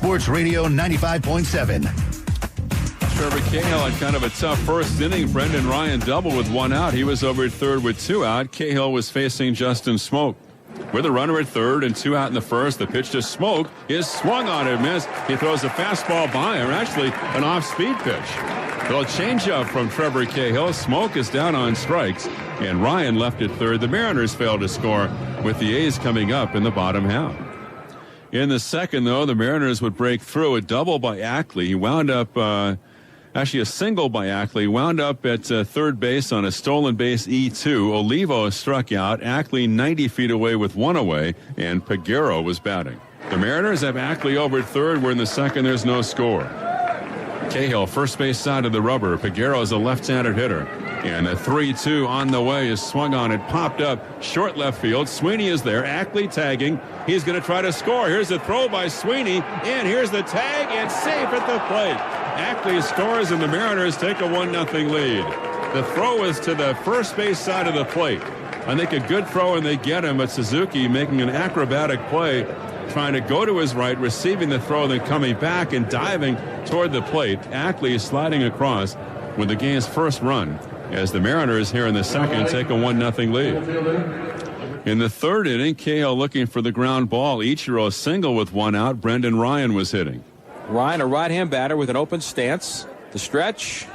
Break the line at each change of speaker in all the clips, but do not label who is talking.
Sports Radio 95.7.
Trevor Cahill had kind of a tough first inning. Brendan Ryan doubled with one out. He was over at third with two out. Cahill was facing Justin Smoke. With a runner at third and two out in the first, the pitch to Smoke is swung on and missed. He throws a fastball by him, actually an off-speed pitch. They'll change up from Trevor Cahill. Smoke is down on strikes, and Ryan left at third. The Mariners failed to score with the A's coming up in the bottom half. In the second, though, the Mariners would break through. A double by Ackley. He wound up, actually a single by Ackley, wound up at third base on a stolen base E2. Olivo struck out. Ackley 90 feet away with one away, and Peguero was batting. The Mariners have Ackley over at third. We're in the second. There's no score. Cahill, first base side of the rubber. Peguero is a left-handed hitter. And the 3-2 on the way is swung on. It popped up short left field. Sweeney is there. Ackley tagging. He's going to try to score. Here's the throw by Sweeney. And here's the tag, and safe at the plate. Ackley scores, and the Mariners take a 1-0 lead. The throw is to the first base side of the plate. I think a good throw, and they get him, but Suzuki making an acrobatic play, trying to go to his right, receiving the throw, then coming back and diving toward the plate. Ackley is sliding across with the game's first run, as the Mariners here in the second take a 1-0 lead. In the third inning, Cahill looking for the ground ball. Ichiro single with one out. Brendan Ryan was hitting.
Ryan, a right-hand batter with an open stance. The stretch.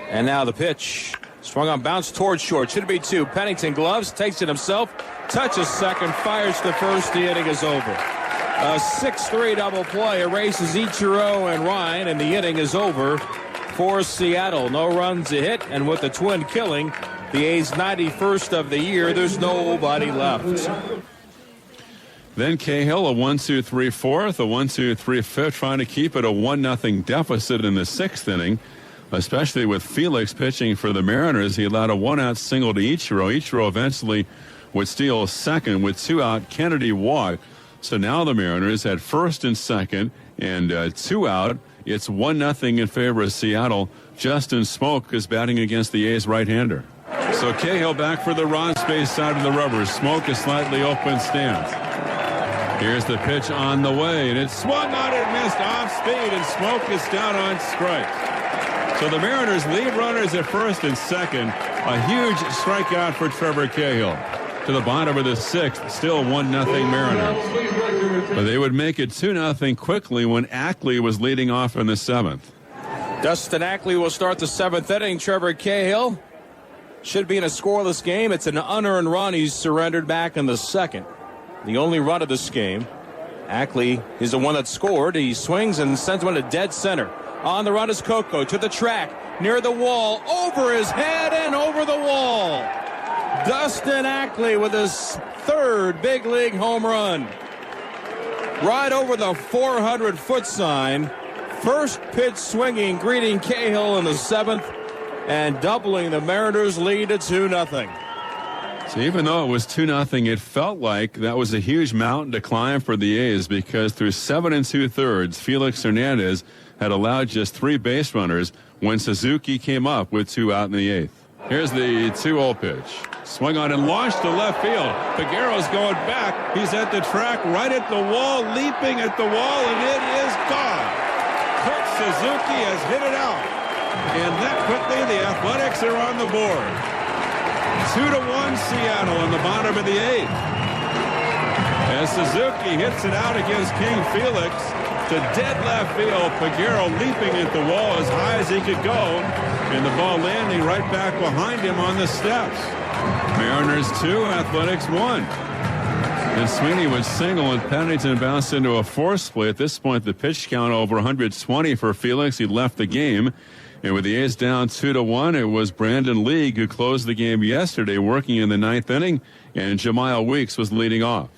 And now the pitch. Swung on, bounce towards short. Should be two. Pennington gloves, takes it himself. Touches second, fires to first. The inning is over. A 6-3 double play erases Ichiro and Ryan, and the inning is over for Seattle. No runs a hit, and with the twin killing, the A's 91st of the year, there's nobody left.
Then Cahill, a 1-2-3 fourth, a 1-2-3 fifth, trying to keep it a 1-0 deficit in the sixth inning, especially with Felix pitching for the Mariners. He allowed a one-out single to Ichiro. Ichiro eventually would steal second with two out. Kennedy walked. So now the Mariners at first and second and two out. It's 1-0 in favor of Seattle. Justin Smoke is batting against the A's right-hander. So Cahill back for the Ron Space side of the rubber. Smoke is slightly open stance. Here's the pitch on the way, and it's swung on and missed off speed, and Smoke is down on strikes. So the Mariners lead runners at first and second. A huge strikeout for Trevor Cahill. To the bottom of the sixth, still 1-0 Mariners. But they would make it 2-0 quickly when Ackley was leading off in the seventh.
Dustin Ackley will start the seventh inning. Trevor Cahill should be in a scoreless game. It's an unearned run. He's surrendered back in the second. The only run of this game. Ackley is the one that scored. He swings and sends one to dead center. On the run is Coco to the track, near the wall, over his head and over the wall. Dustin Ackley with his third big league home run. Right over the 400-foot sign. First pitch swinging, greeting Cahill in the seventh, and doubling the Mariners' lead to 2-0.
So even though it was 2-0, it felt like that was a huge mountain to climb for the A's, because through 7 2/3, Felix Hernandez had allowed just 3 base runners when Suzuki came up with 2 out in the eighth. Here's the 2-0 pitch. Swung on and launched to left field. Peguero's going back. He's at the track, right at the wall, leaping at the wall, and it is gone. Kurt Suzuki has hit it out. And that quickly, the Athletics are on the board. 2-1 Seattle in the bottom of the eighth. As Suzuki hits it out against King Felix to dead left field. Peguero leaping at the wall as high as he could go, and the ball landing right back behind him on the steps. Mariners 2, Athletics 1. And Sweeney would single, and Pennington bounced into a force play. At this point, the pitch count over 120 for Felix. He left the game. And with the A's down 2-1, it was Brandon League who closed the game yesterday, working in the ninth inning, and Jamiel Weeks was leading off.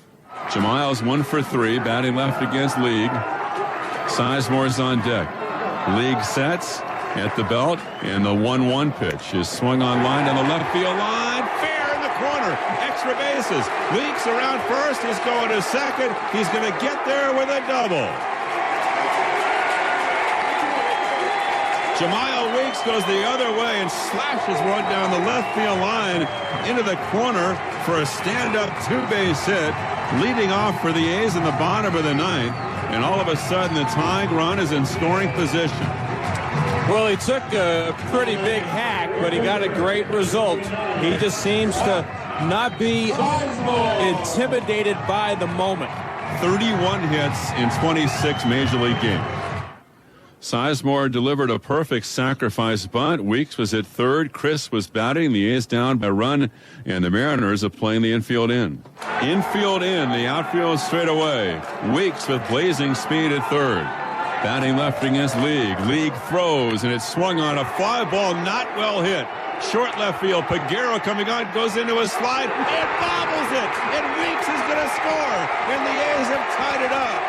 Jamiel's 1 for 3, batting left against League. Sizemore's on deck. League sets at the belt, and the 1-1 pitch is swung on line to the left field line. Fair in the corner. Extra bases. League's around first. He's going to second. He's going to get there with a double. Jamiel Weeks goes the other way and slashes one down the left field line into the corner for a stand-up 2-base hit, leading off for the A's in the bottom of the ninth. and all of a sudden the tying run is in scoring position.
Well, he took a pretty big hack, but he got a great result. He just seems to not be intimidated by the moment.
31 hits in 26 Major League games. Sizemore delivered a perfect sacrifice bunt. Weeks was at third. Chris was batting. The A's down by a run, and the Mariners are playing the infield in. Infield in, the outfield straight away. Weeks with blazing speed at third. Batting left against League. League throws, and it's swung on a fly ball, not well hit. Short left field. Peguero coming on, goes into a slide, and bobbles it. And Weeks is going to score, and the A's have tied it up.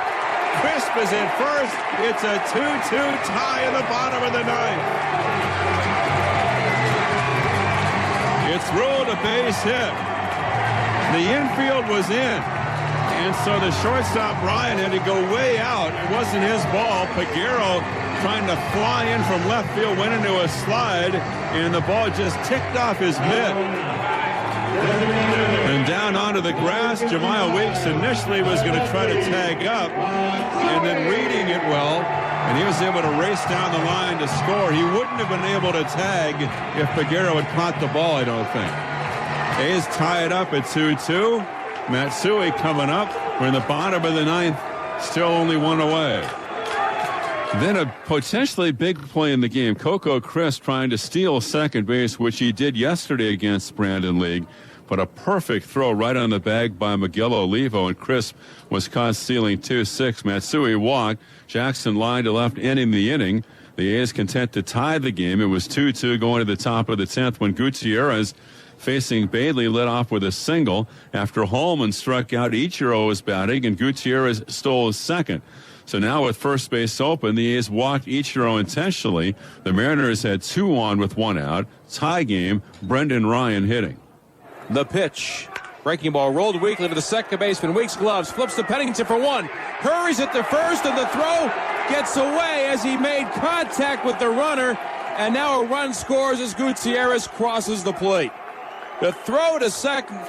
Crisp is in first. It's a 2-2 tie in the bottom of the ninth. It's ruled a base hit. The infield was in, and so the shortstop, Ryan, had to go way out. It wasn't his ball. Peguero trying to fly in from left field, went into a slide, and the ball just ticked off his mitt. And down onto the grass, Jemiah Weeks initially was going to try to tag up, and then reading it well, and he was able to race down the line to score. He wouldn't have been able to tag if Peguero had caught the ball, I don't think. A's tie it up at 2-2. Matsui coming up. We're in the bottom of the ninth, still only one away. Then a potentially big play in the game. Coco Crisp trying to steal second base, which he did yesterday against Brandon League. But a perfect throw right on the bag by Miguel Olivo, and Crisp was caught stealing 2-6. Matsui walked. Jackson lined to left, ending the inning. The A's content to tie the game. It was 2-2 going to the top of the 10th when Gutierrez, facing Bailey, led off with a single. After Holman struck out, Ichiro was batting, and Gutierrez stole his second. So now with first base open, the A's walked Ichiro intentionally. The Mariners had 2 on with 1 out. Tie game, Brendan Ryan hitting.
The pitch. Breaking ball rolled weakly to the second baseman. Weeks gloves, flips to Pennington for 1. Hurries at the first, and the throw gets away as he made contact with the runner. And now a run scores as Gutierrez crosses the plate. The throw to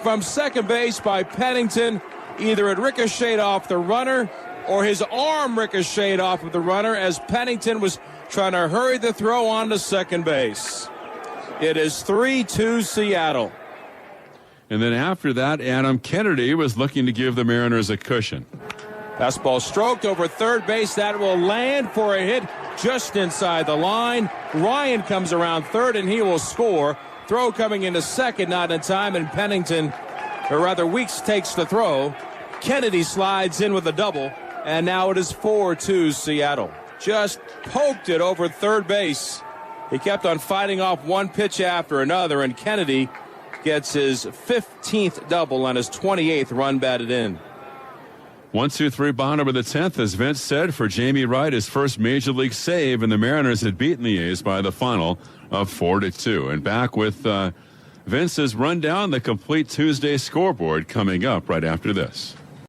from second base by Pennington, either it ricocheted off the runner or his arm ricocheted off of the runner as Pennington was trying to hurry the throw on to second base. It is 3-2 Seattle.
And then after that, Adam Kennedy was looking to give the Mariners a cushion.
Fastball stroked over third base. That will land for a hit just inside the line. Ryan comes around third, and he will score. Throw coming into second, not in time, and Pennington, or rather Weeks, takes the throw. Kennedy slides in with a double, and now it is 4-2 Seattle. Just poked it over third base. He kept on fighting off one pitch after another, and Kennedy gets his 15th double on his 28th run batted in.
1-2-3 bottom of the 10th, as Vince said, for Jamie Wright, his first Major League save, and the Mariners had beaten the A's by the final of 4-2. And back with Vince's rundown, the complete Tuesday scoreboard coming up right after this.